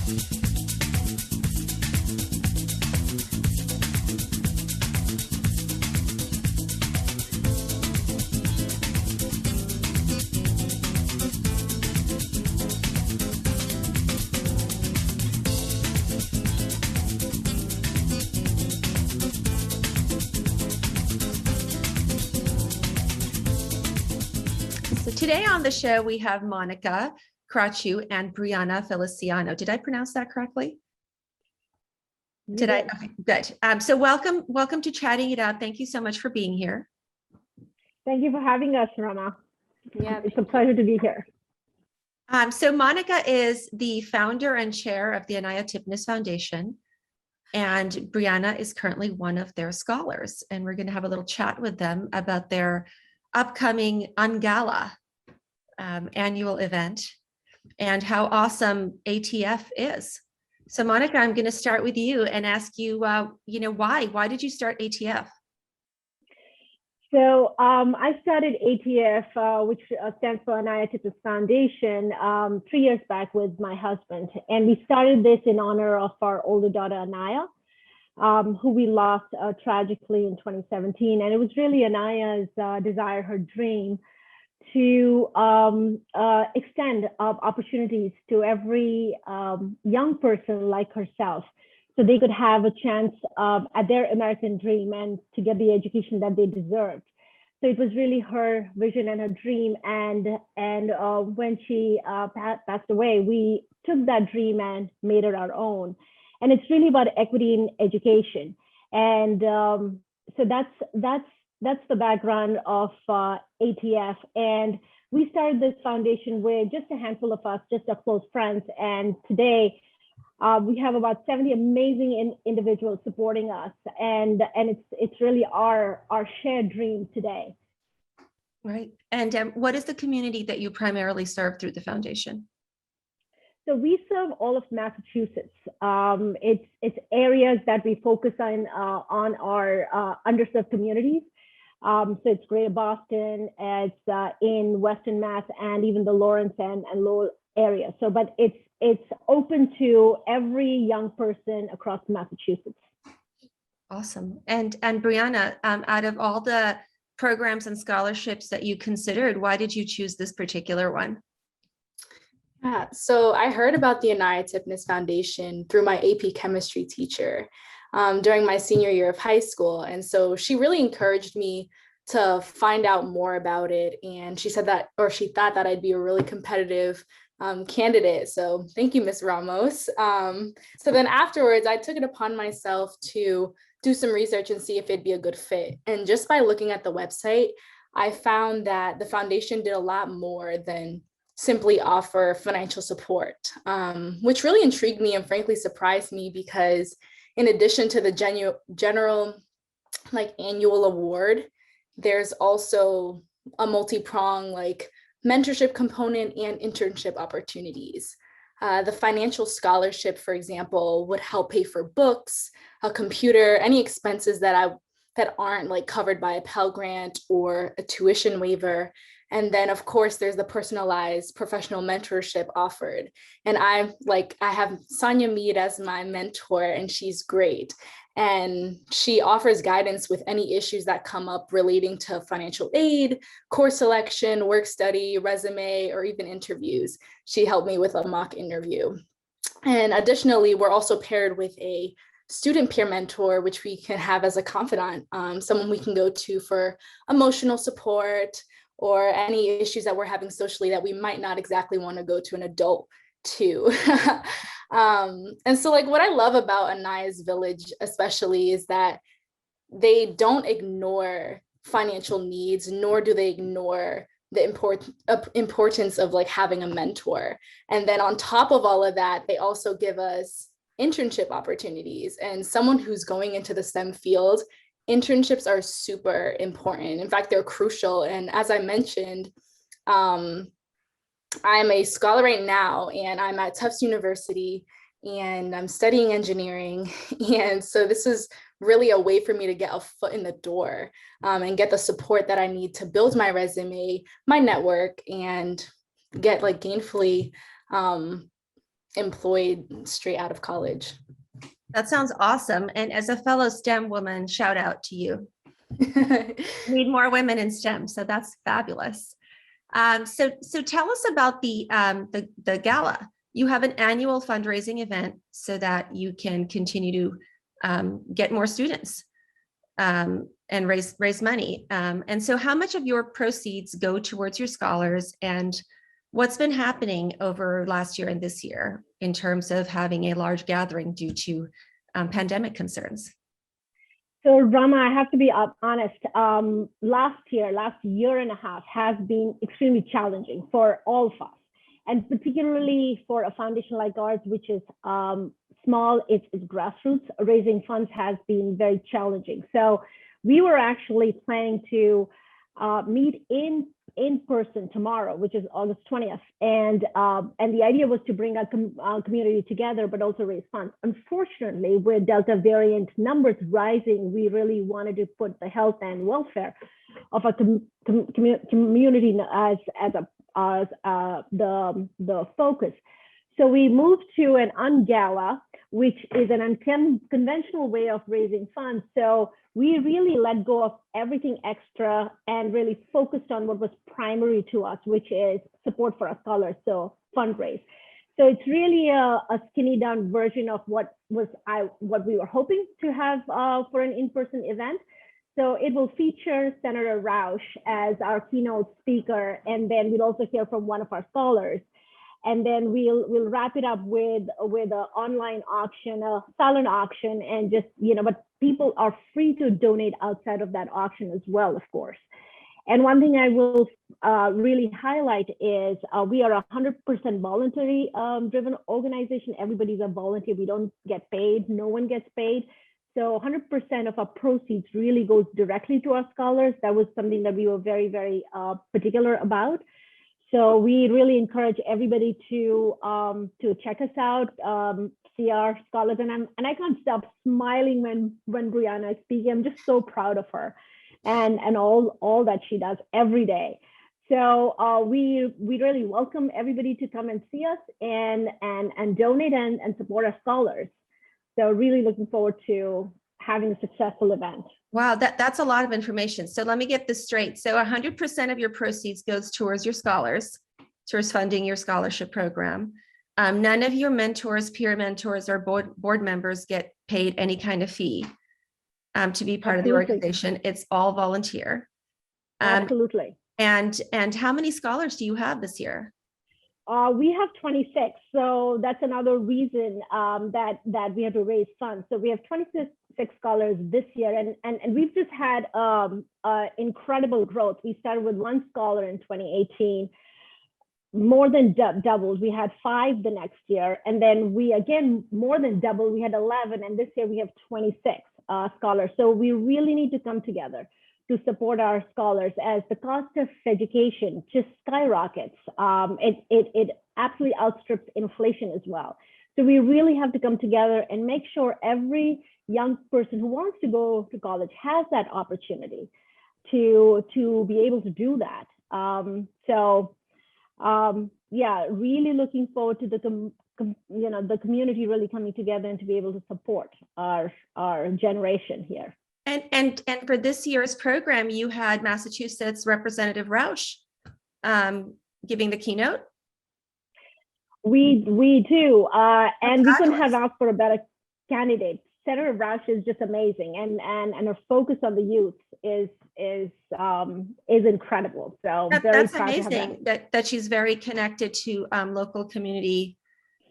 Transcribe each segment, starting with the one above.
Today on the show, we have Monica Krachu and Brianna Feliciano. Did I pronounce that correctly? Did I? Okay, good. So welcome to Chatting It Out. Thank you so much for being here. Thank you for having us, Rama. Yeah, it's a pleasure to be here. So Monica is the founder and chair of the Anaya Tipnis Foundation, and Brianna is currently one of their scholars. And we're going to have a little chat with them about their upcoming Ungala annual event and how awesome ATF is. So Monica, I'm going to start with you and ask you, why did you start ATF? So I started ATF, which stands for Anaya Tipnis Foundation, 3 years back with my husband. And we started this in honor of our older daughter, Anaya, who we lost tragically in 2017. And it was really Anaya's desire, her dream, to extend opportunities to every young person like herself, so they could have a chance at their American dream and to get the education that they deserved. So it was really her vision and her dream. And when she passed away, we took that dream and made it our own. And it's really about equity in education. And so that's the background of ATF. And we started this foundation with just a handful of us, just our close friends. And today we have about 70 amazing individuals supporting us. And it's really our shared dream today. Right. And what is the community that you primarily serve through the foundation? So we serve all of Massachusetts. It's areas that we focus on our underserved communities. So it's Greater Boston, it's in Western Mass, and even the Lawrence and Lowell area. So, but it's open to every young person across Massachusetts. Awesome. And Brianna, out of all the programs and scholarships that you considered, why did you choose this particular one? Yeah, so I heard about the Anaya Tipnis Foundation through my AP chemistry teacher during my senior year of high school. And so she really encouraged me to find out more about it. And she said that, or she thought that I'd be a really competitive candidate. So thank you, Ms. Ramos. So then afterwards, I took it upon myself to do some research and see if it'd be a good fit. And just by looking at the website, I found that the foundation did a lot more than simply offer financial support, which really intrigued me and frankly surprised me, because in addition to the general annual award, there's also a multi-prong mentorship component and internship opportunities. The financial scholarship, for example, would help pay for books, a computer, any expenses that aren't covered by a Pell Grant or a tuition waiver. And then, of course, there's the personalized professional mentorship offered. And I have Sonia Mead as my mentor, and she's great. And she offers guidance with any issues that come up relating to financial aid, course selection, work study, resume, or even interviews. She helped me with a mock interview. And additionally, we're also paired with a student peer mentor, which we can have as a confidant, someone we can go to for emotional support or any issues that we're having socially that we might not exactly want to go to an adult to. And so what I love about Anaya's Village especially is that they don't ignore financial needs, nor do they ignore the importance of having a mentor. And then on top of all of that, they also give us internship opportunities. And someone who's going into the STEM field, internships are super important. In fact, they're crucial. And as I mentioned, I'm a scholar right now, and I'm at Tufts University, and I'm studying engineering. And so this is really a way for me to get a foot in the door and get the support that I need to build my resume, my network, and get gainfully employed straight out of college. That sounds awesome. And as a fellow STEM woman, shout out to you. Need more women in STEM, so that's fabulous. So tell us about the gala. You have an annual fundraising event so that you can continue to get more students and raise money. And so how much of your proceeds go towards your scholars, and what's been happening over last year and this year in terms of having a large gathering due to pandemic concerns? So Rama, I have to be honest, last year and a half has been extremely challenging for all of us. And particularly for a foundation like ours, which is small, it's grassroots, raising funds has been very challenging. So we were actually planning to meet in person tomorrow, which is August 20th. And the idea was to bring our community together, but also raise funds. Unfortunately, with Delta variant numbers rising, we really wanted to put the health and welfare of our community as the focus. So we moved to an ungala, which is an unconventional way of raising funds. So we really let go of everything extra and really focused on what was primary to us, which is support for our scholars, so fundraise. So it's really a skinny down version of what we were hoping to have for an in-person event. So it will feature Senator Roush as our keynote speaker, and then we'll also hear from one of our scholars. And then we'll wrap it up with an online auction, a silent auction, and just, but people are free to donate outside of that auction as well, of course. And one thing I will really highlight is we are a 100% voluntary driven organization. Everybody's a volunteer. We don't get paid. No one gets paid. So 100% of our proceeds really goes directly to our scholars. That was something that we were very, very particular about. So we really encourage everybody to check us out, see our scholars, and I can't stop smiling when Brianna is speaking. I'm just so proud of her, and all that she does every day. So we really welcome everybody to come and see us and donate and support our scholars. So really looking forward to having a successful event. Wow, that's a lot of information. So let me get this straight. So 100% of your proceeds goes towards your scholars, towards funding your scholarship program. None of your mentors, peer mentors, or board members get paid any kind of fee to be part of the organization. It's all volunteer. Absolutely. And how many scholars do you have this year? We have 26, so that's another reason that we have to raise funds. So we have 26 scholars this year, and we've just had incredible growth. We started with one scholar in 2018, more than doubled. We had 5 the next year, and then we again more than doubled. We had 11, and this year we have 26 scholars. So we really need to come together to support our scholars as the cost of education just skyrockets. It absolutely outstrips inflation as well. So we really have to come together and make sure every young person who wants to go to college has that opportunity to be able to do that. Yeah, really looking forward to the community really coming together and to be able to support our generation here. And for this year's program, you had Massachusetts Representative Roush giving the keynote. We do, and we couldn't have asked for a better candidate. Senator Roush is just amazing, and her focus on the youth is incredible. So that's amazing that she's very connected to local community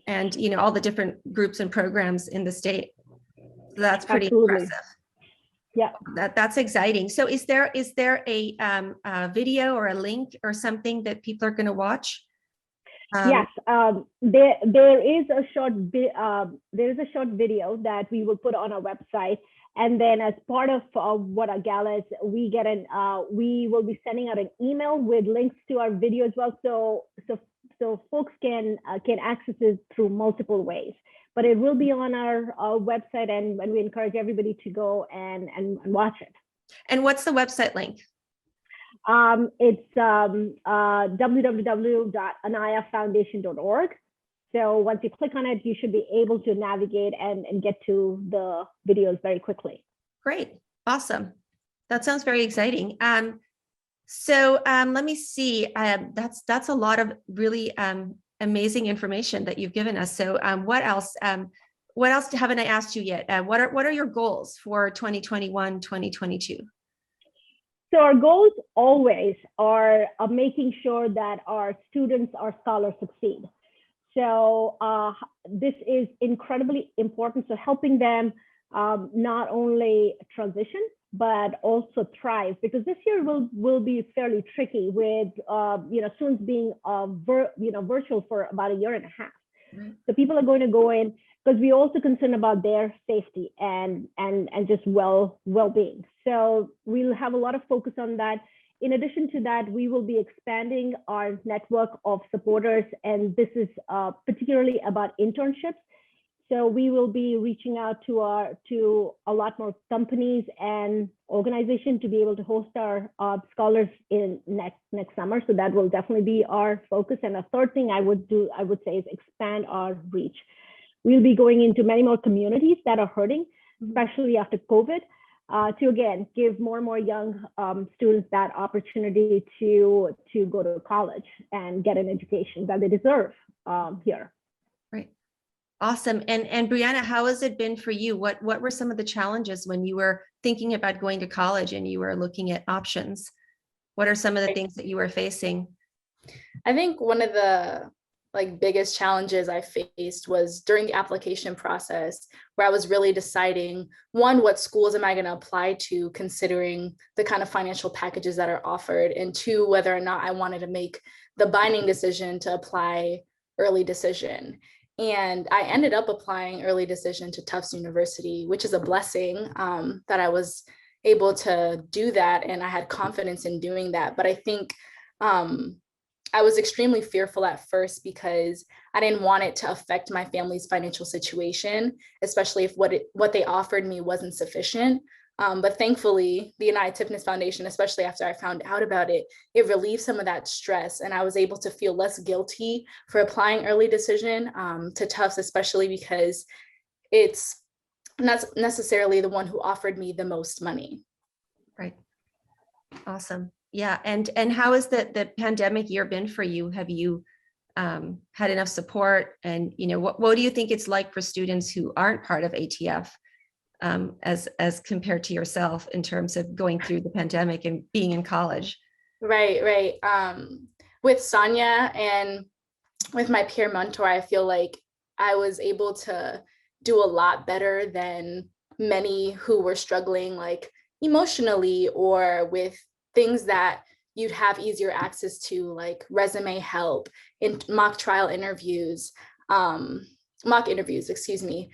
and all the different groups and programs in the state. So that's pretty impressive. Yeah, that's exciting. So is there a video or a link or something that people are going to watch? Yes, there is a short video that we will put on our website, and then as part of what our gala is, we will be sending out an email with links to our video as well, so folks can access it through multiple ways. But it will be on our website, and we encourage everybody to go and watch it. And what's the website link? It's www.anayafoundation.org. So once you click on it, you should be able to navigate and get to the videos very quickly. Great. Awesome. That sounds very exciting. Let me see. That's a lot of really amazing information that you've given us. So what else? What else haven't I asked you yet? What are your goals for 2021, 2022? So our goals always are making sure that our students, our scholars succeed. So this is incredibly important. So helping them not only transition, but also thrive, because this year will be fairly tricky with students being virtual for about a year and a half. Right. So people are going to go in, because we're also concerned about their safety and just well-being. So we'll have a lot of focus on that. In addition to that, we will be expanding our network of supporters, and this is particularly about internships. So we will be reaching out to a lot more companies and organizations to be able to host our scholars in next summer. So that will definitely be our focus. And a third thing I would say is expand our reach. We'll be going into many more communities that are hurting, especially after COVID, to again give more and more young students that opportunity to go to college and get an education that they deserve here. Right. Awesome. And Brianna, how has it been for you? What were some of the challenges when you were thinking about going to college and you were looking at options? What are some of the things that you were facing? I think one of the biggest challenges I faced was during the application process, where I was really deciding, one, what schools am I going to apply to, considering the kind of financial packages that are offered, and two, whether or not I wanted to make the binding decision to apply early decision. And I ended up applying early decision to Tufts University, which is a blessing that I was able to do that. And I had confidence in doing that. But I think I was extremely fearful at first, because I didn't want it to affect my family's financial situation, especially if what they offered me wasn't sufficient. But thankfully, the Anaya Tipnis Foundation, especially after I found out about it, it relieved some of that stress, and I was able to feel less guilty for applying early decision to Tufts, especially because it's not necessarily the one who offered me the most money. Right. Awesome. Yeah. And how has the pandemic year been for you? Have you had enough support? And, what do you think it's like for students who aren't part of ATF as compared to yourself in terms of going through the pandemic and being in college? Right. With Sonia and with my peer mentor, I feel like I was able to do a lot better than many who were struggling emotionally or with things that you'd have easier access to, like resume help, in mock interviews, excuse me.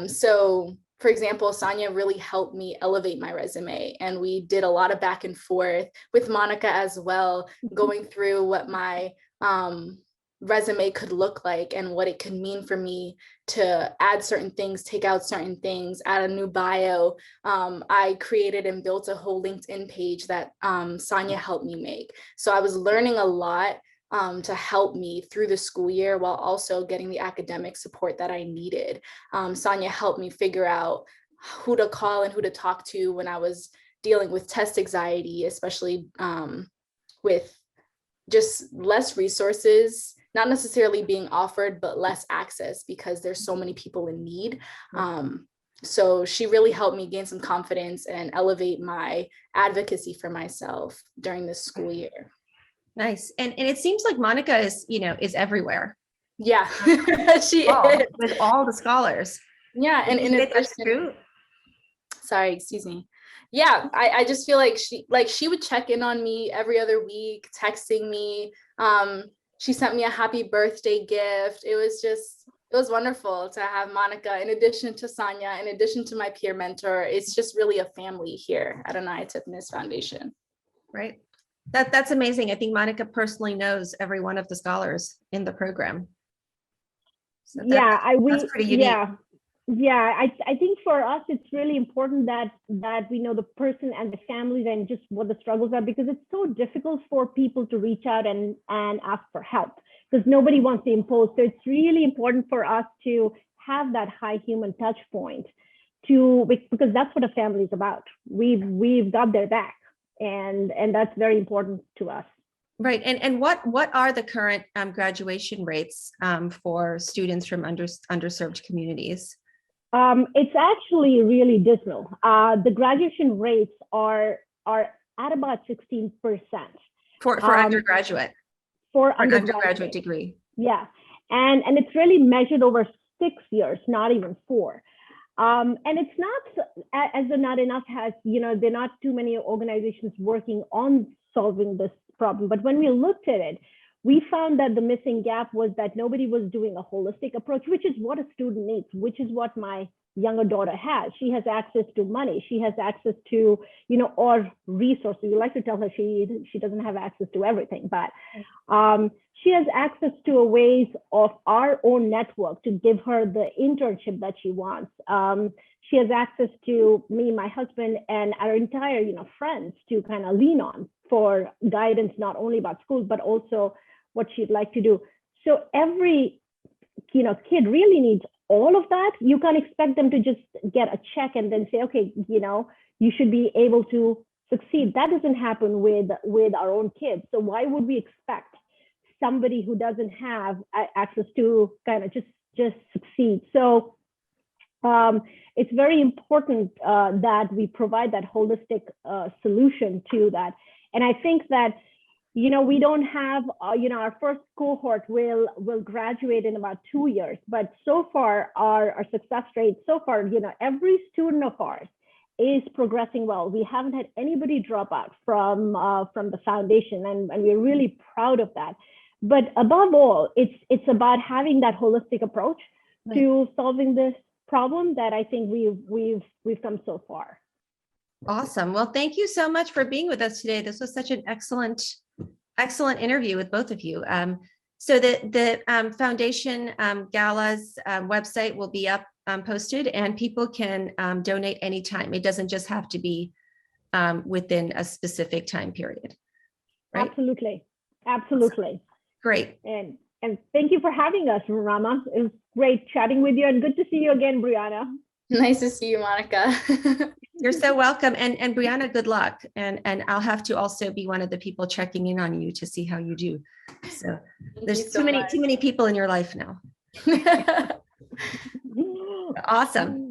So for example, Sonia really helped me elevate my resume, and we did a lot of back and forth with Monica as well, going through what my resume could look like and what it could mean for me to add certain things, take out certain things, add a new bio. I created and built a whole LinkedIn page that Sonia helped me make. So I was learning a lot to help me through the school year while also getting the academic support that I needed. Sonia helped me figure out who to call and who to talk to when I was dealing with test anxiety, especially with just less resources, not necessarily being offered, but less access because there's so many people in need. So she really helped me gain some confidence and elevate my advocacy for myself during this school year. Nice. And it seems like Monica is everywhere. Yeah, she is. With all the scholars. Yeah, and in addition, sorry, excuse me. Yeah, I just feel like she would check in on me every other week, texting me. She sent me a happy birthday gift. It was wonderful to have Monica, in addition to Sonia, in addition to my peer mentor. It's just really a family here at Anaya Tipnis Foundation. Right. That's amazing. I think Monica personally knows every one of the scholars in the program. So that's pretty unique. I think for us, it's really important that we know the person and the families and just what the struggles are, because it's so difficult for people to reach out and ask for help. because nobody wants to impose. So it's really important for us to have that high human touch point because that's what a family is about. We've got their back, and that's very important to us. Right. And what are the current graduation rates for students from underserved communities? It's actually really dismal. The graduation rates are at about 16%. For undergraduate. For an undergraduate degree. Yeah. And it's really measured over 6 years, not even 4. And it's not, as though not enough has, there are not too many organizations working on solving this problem. But when we looked at it, we found that the missing gap was that nobody was doing a holistic approach, which is what a student needs, which is what my younger daughter has. She has access to money. She has access to, or resources. We like to tell her she doesn't have access to everything, but she has access to a ways of our own network to give her the internship that she wants. She has access to me, my husband, and our entire, friends to kind of lean on for guidance, not only about school, but also what she'd like to do. So every, kid really needs all of that. You can't expect them to just get a check and then say, okay, you should be able to succeed. That doesn't happen with our own kids. So why would we expect somebody who doesn't have access to kind of just succeed? So it's very important that we provide that holistic solution to that. And I think that, we don't have, our first cohort will graduate in about 2 years, but so far our success rate so far, every student of ours is progressing well. We haven't had anybody drop out from the foundation, and we're really proud of that. But above all, it's about having that holistic approach to solving this problem that I think we've come so far. Awesome. Well, thank you so much for being with us today. This was such an excellent interview with both of you. So the foundation gala's website will be up posted, and people can donate anytime. It doesn't just have to be within a specific time period. Right? Absolutely. Great. And thank you for having us, Rama. It was great chatting with you, and good to see you again, Brianna. Nice to see you, Monica. You're so welcome. And Brianna, good luck. And I'll have to also be one of the people checking in on you to see how you do. So there's too many people in your life now. Awesome.